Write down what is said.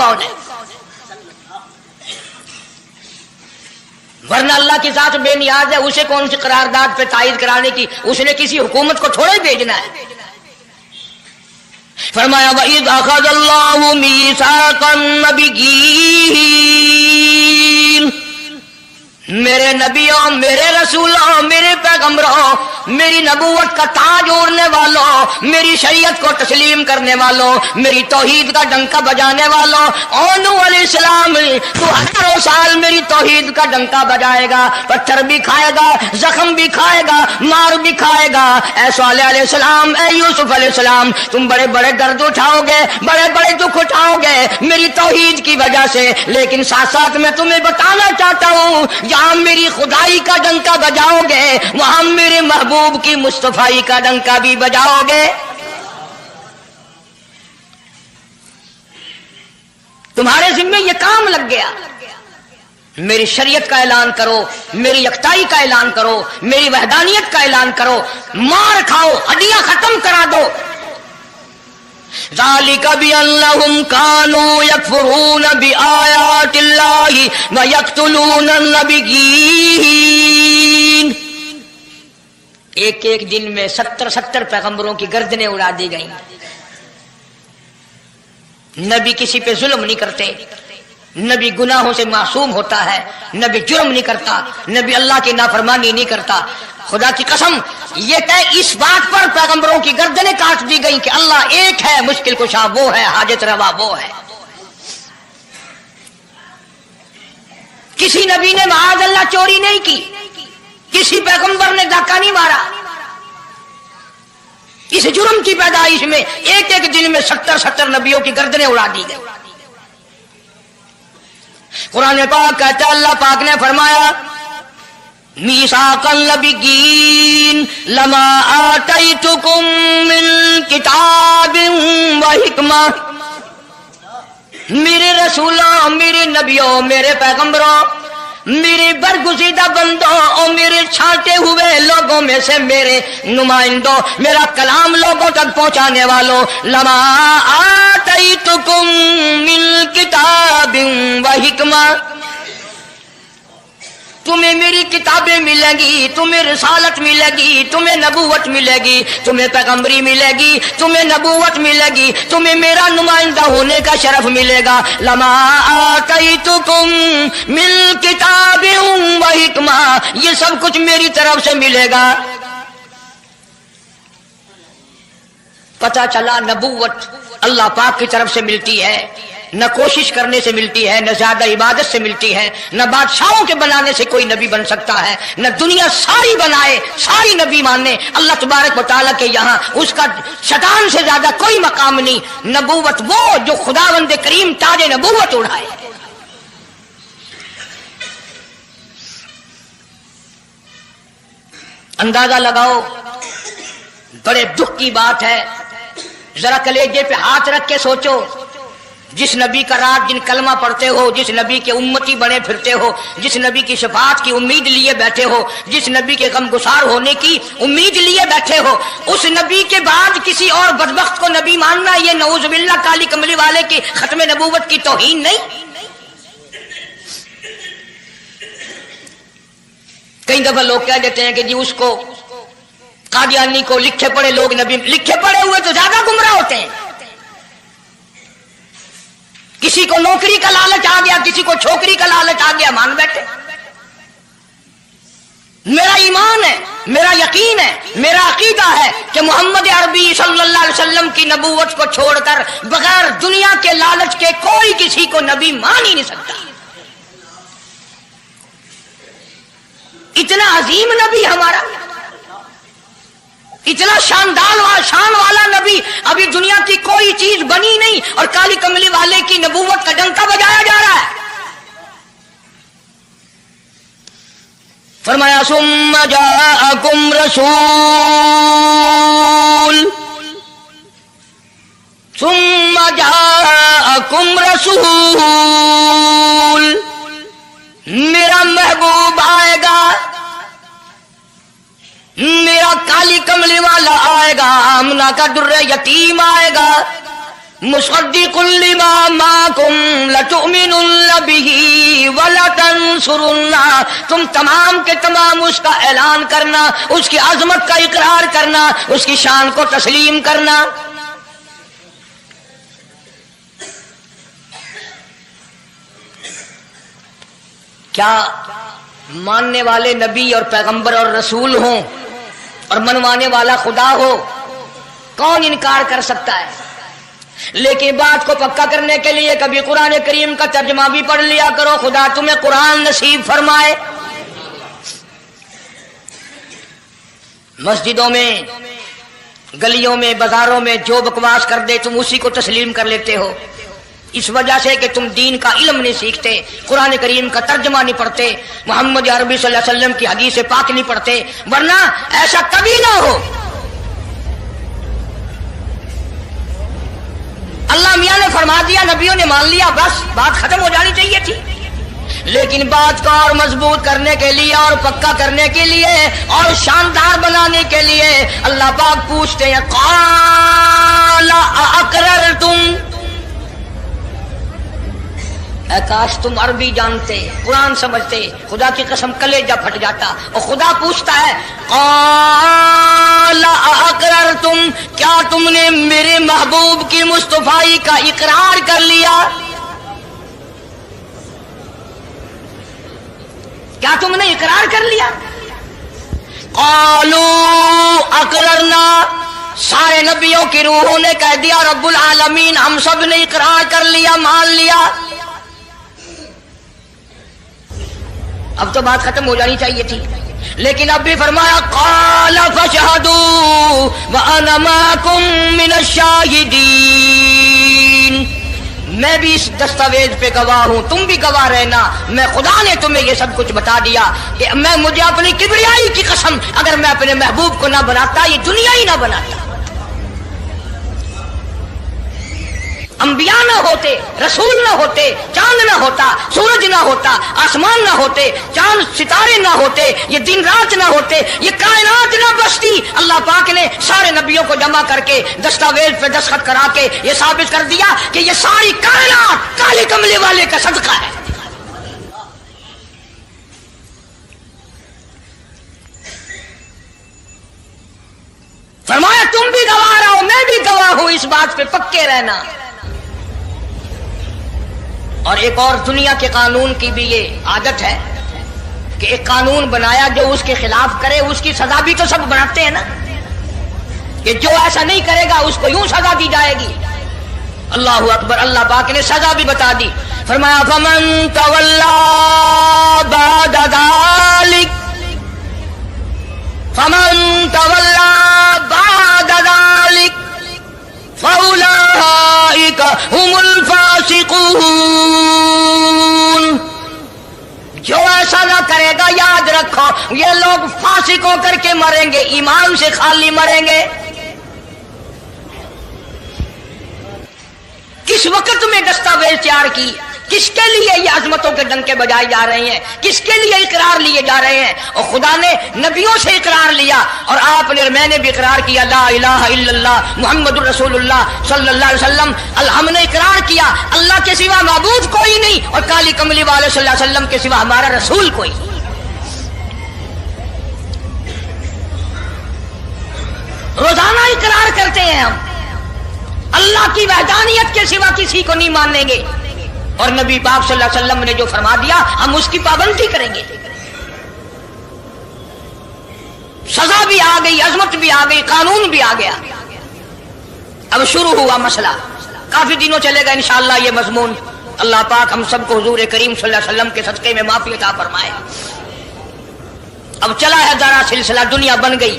کون ہے؟ ورنہ اللہ کی ذات بے نیاز ہے، اسے کون سی قرارداد پہ تائید کرانے کی؟ اس نے کسی حکومت کو تھوڑا ہی بھیجنا ہے۔ فرمایا وَإِذْ أَخَذَ اللَّهُ مِيثَاقَ النَّبِيِّينَ، میرے نبیوں، میرے رسولوں، میرے پیغمبروں، میری نبوت کا تاج اوڑھنے والوں، میری شریعت کو تسلیم کرنے والوں، میری توحید کا ڈنکا بجانے والوں، نوح علیہ السلام تو ہزاروں سال میری توحید کا ڈنکا بجائے گا، پتھر بھی کھائے گا، زخم بھی کھائے گا، مار بھی کھائے گا۔ اے صالح علیہ السلام، اے یوسف علیہ السلام، تم بڑے بڑے درد اٹھاؤ گے، بڑے بڑے دکھ اٹھاؤ گے میری توحید کی وجہ سے، لیکن ساتھ ساتھ میں تمہیں بتانا چاہتا ہوں جہاں میری خدائی کا ڈنکا بجاؤ گے وہاں میرے محبوب کی مصطفائی کا ڈنکا بھی بجاؤ گے۔ تمہارے ذمہ یہ کام لگ گیا، میری شریعت کا اعلان کرو، میری یکتائی کا اعلان کرو، میری وحدانیت کا اعلان کرو، مار کھاؤ، ہڈیاں ختم کرا دو۔ ذالک بأنہم کانوا یکفرون بآیات اللہ ویقتلون النبیین۔ ایک ایک دن میں 70 پیغمبروں کی گردنیں اڑا دی گئیں۔ نبی کسی پہ ظلم نہیں کرتے، نبی گناہوں سے معصوم ہوتا ہے، نبی جرم نہیں کرتا، نبی اللہ کی نافرمانی نہیں کرتا۔ خدا کی قسم یہ طے اس بات پر پیغمبروں کی گردنیں کاٹ دی گئیں کہ اللہ ایک ہے، مشکل کشا وہ ہے، حاجت روا وہ ہے۔ کسی نبی نے معاذ اللہ چوری نہیں کی، کسی پیغمبر نے ڈاکہ نہیں مارا۔ اس جرم کی پیدائش میں ایک ایک دن میں 70 نبیوں کی گردنیں اڑا دی گئی۔ قرآن پاک کہتا ہے، اللہ پاک نے فرمایا میثاق النبیین لما آتیتکم من کتاب و حکمہ، میرے رسولوں، میرے نبیوں، میرے پیغمبروں، میرے برگزیدہ بندوں اور میرے چھانٹے ہوئے لوگوں میں سے میرے نمائندوں، میرا کلام لوگوں تک پہنچانے والوں، لما آتیتکم من کتاب و حکمہ، تمہیں میری کتابیں ملیں گی، تمہیں رسالت ملے گی، تمہیں نبوت ملے گی، تمہیں پیغمبری ملے گی، تمہیں نبوت ملے گی، تمہیں میرا نمائندہ ہونے کا شرف ملے گا۔ لما آتیتکم من کتاب و حکمہ، یہ سب کچھ میری طرف سے ملے گا۔ پتہ چلا نبوت اللہ پاک کی طرف سے ملتی ہے، نہ کوشش کرنے سے ملتی ہے، نہ زیادہ عبادت سے ملتی ہے، نہ بادشاہوں کے بنانے سے کوئی نبی بن سکتا ہے، نہ دنیا ساری بنائے ساری نبی مانے اللہ تبارک و تعالیٰ کے یہاں اس کا شیطان سے زیادہ کوئی مقام نہیں۔ نبوت وہ جو خداوند کریم تاج نبوت اڑھائے۔ اندازہ لگاؤ، بڑے دکھ کی بات ہے، ذرا کلیجے پہ ہاتھ رکھ کے سوچو، جس نبی کا رات دن کلمہ پڑھتے ہو، جس نبی کے امتی بنے پھرتے ہو، جس نبی کی شفاعت کی امید لیے بیٹھے ہو، جس نبی کے غم گسار ہونے کی امید لیے بیٹھے ہو، اس نبی کے بعد کسی اور بدبخت کو نبی ماننا یہ نعوذ باللہ کالی کملی والے کی ختم نبوت کی توہین نہیں؟ کئی دفعہ لوگ کہہ دیتے ہیں کہ جی اس کو قادیانی کو لکھے پڑھے لوگ نبی، لکھے پڑھے ہوئے تو زیادہ گمراہ ہوتے ہیں۔ کسی کو نوکری کا لالچ آ گیا، کسی کو چھوکری کا لالچ آ گیا، مان بیٹھے۔ میرا ایمان ہے، میرا یقین ہے، میرا عقیدہ ہے کہ محمد عربی صلی اللہ علیہ وسلم کی نبوت کو چھوڑ کر بغیر دنیا کے لالچ کے کوئی کسی کو نبی مان ہی نہیں سکتا۔ اتنا عظیم نبی ہمارا، اتنا شان والا نبی، ابھی دنیا کی کوئی چیز بنی نہیں اور کالی کملی والے کی نبوت کا ڈنکا بجایا جا رہا ہے۔ فرمایا ثم جاءکم رسول، ثم جاءکم رسول، میرا محبوب آئے گا، میرا کالی کملی والا آئے گا، آمنہ کا در یتیم آئے گا، مصدق لما معکم لَتُؤْمِنُنَّ بِهِ وَلَتَنْصُرُنَّهُ، تم تمام کے تمام اس کا اعلان کرنا، اس کی عظمت کا اقرار کرنا، اس کی شان کو تسلیم کرنا۔ کیا ماننے والے نبی اور پیغمبر اور رسول ہوں اور منوانے والا خدا ہو، کون انکار کر سکتا ہے؟ لیکن بات کو پکا کرنے کے لیے کبھی قرآن کریم کا ترجمہ بھی پڑھ لیا کرو، خدا تمہیں قرآن نصیب فرمائے۔ مسجدوں میں، گلیوں میں، بازاروں میں جو بکواس کر دے تم اسی کو تسلیم کر لیتے ہو، اس وجہ سے کہ تم دین کا علم نہیں سیکھتے، قرآن کریم کا ترجمہ نہیں پڑھتے، محمد عربی صلی اللہ علیہ وسلم کی حدیث پاک نہیں پڑھتے، ورنہ ایسا کبھی نہ ہو۔ اللہ میاں نے فرما دیا، نبیوں نے مان لیا، بس بات ختم ہو جانی چاہیے تھی۔ لیکن بات کو اور مضبوط کرنے کے لیے اور پکا کرنے کے لیے اور شاندار بنانے کے لیے اللہ پاک پوچھتے ہیں قال اقررتم، اے کاش تم عربی جانتے، قرآن سمجھتے، خدا کی قسم کلیجہ پھٹ جاتا۔ اور خدا پوچھتا ہے قال اقررتم، کیا تم نے میرے محبوب کی مصطفائی کا اقرار کر لیا؟ کیا تم نے اقرار کر لیا؟ قالوا اقررنا، سارے نبیوں کی روحوں نے کہہ دیا رب العالمین ہم سب نے اقرار کر لیا، مان لیا۔ اب تو بات ختم ہو جانی چاہیے تھی، لیکن اب بھی فرمایا قال فاشهدوا وانا معكم من الشاهدين، میں بھی اس دستاویز پہ گواہ ہوں، تم بھی گواہ رہنا، میں خدا نے تمہیں یہ سب کچھ بتا دیا کہ مجھے اپنی کبریائی کی قسم اگر میں اپنے محبوب کو نہ بناتا یہ دنیا ہی نہ بناتا، انبیاء نہ ہوتے، رسول نہ ہوتے، چاند نہ ہوتا، سورج نہ ہوتا، آسمان نہ ہوتے، چاند ستارے نہ ہوتے، یہ دن رات نہ ہوتے، یہ کائنات نہ بستی۔ اللہ پاک نے سارے نبیوں کو جمع کر کے دستاویز پہ دستخط کرا کے یہ ثابت کر دیا کہ یہ ساری کائنات کالے کملے والے کا صدقہ ہے۔ فرمایا تم بھی گواہ رہو، میں بھی گواہ ہوں، اس بات پہ پکے رہنا۔ اور ایک اور دنیا کے قانون کی بھی یہ عادت ہے کہ ایک قانون بنایا جو اس کے خلاف کرے اس کی سزا بھی تو سب بناتے ہیں نا، کہ جو ایسا نہیں کرے گا اس کو یوں سزا دی جائے گی۔ اللہ اکبر، اللہ پاک نے سزا بھی بتا دی، فرمایا فمن تولا بعد ذلک، فمن تولا بعد ذلک فَأُولَٰئِكَ هُمُ الْفَاسِقُونَ، جو ایسا نہ کرے گا یاد رکھو یہ لوگ فاسق ہو کر کے مریں گے، ایمان سے خالی مریں گے۔ کس وقت میں دستاویز تیار کی، کس کے لیے یہ عظمتوں کے ڈنکے بجائے جا رہے ہیں، کس کے لیے اقرار لیے جا رہے ہیں؟ اور خدا نے نبیوں سے اقرار لیا اور آپ نے، میں نے بھی اقرار کیا لا الہ الا اللہ محمد الرسول اللہ صلی اللہ علیہ وسلم، ہم نے اقرار کیا اللہ کے سوا معبود کوئی نہیں اور کالی کملی والے صلی اللہ علیہ وسلم کے سوا ہمارا رسول کوئی۔ روزانہ اقرار کرتے ہیں ہم اللہ کی وحدانیت کے سوا کسی کو نہیں مانیں گے، اور نبی پاک صلی اللہ علیہ وسلم نے جو فرما دیا ہم اس کی پابندی کریں گے۔ سزا بھی آ گئی، عظمت بھی آ گئی، قانون بھی آ گیا۔ اب شروع ہوا مسئلہ، کافی دنوں چلے گا انشاءاللہ یہ مضمون۔ اللہ پاک ہم سب کو حضور کریم صلی اللہ علیہ وسلم کے صدقے میں معافی عطا فرمائے۔ اب چلا ہے ذرا سلسلہ، دنیا بن گئی،